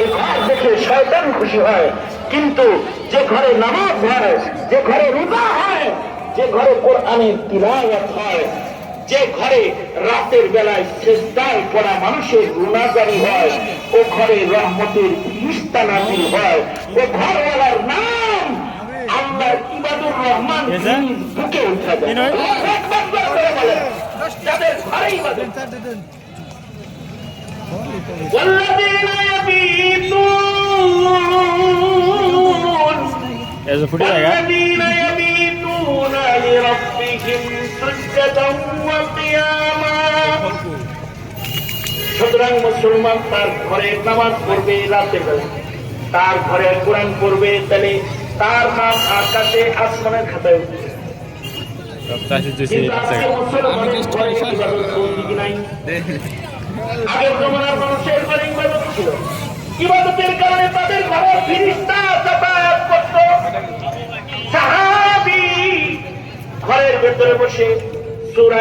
এই ঘর দেখে শয়তান খুশি হয়, কিন্তু যে ঘরে নামাজ হয়, যে ঘরে রোজা হয়, যে ঘরে কোরআনের তিলাওয়াত হয়, যে ঘরে রাতের বেলায় সেজদায় পড়া মানুষের গুনাহগারি হয়, ও ঘরে রহমতের ফিরিস্তা নাযিল হয়। ও ঘরওয়ালার নাম আল্লাহর ইবাদুর রহমান বুকে উঠা যায়। যাদের ঘরে ইবাদত والذين يبيتون لربهم سجدا وقياما। সুতরাং মুসলমান তার ঘরে নামাজ পড়বে, রাতে বেলা তার ঘরে কোরআন পড়বে, তাহলে তার নাম আকাশে আসমানের খাতায় উঠবে। আগের জমানার মানুষের ঘরে ইবাদত ছিল, ইবাদতের কারণে তাদের ঘরে ফেরেশতা যাতায়াত করত। সাহাবী ঘরের ভেতরে বসে সূরা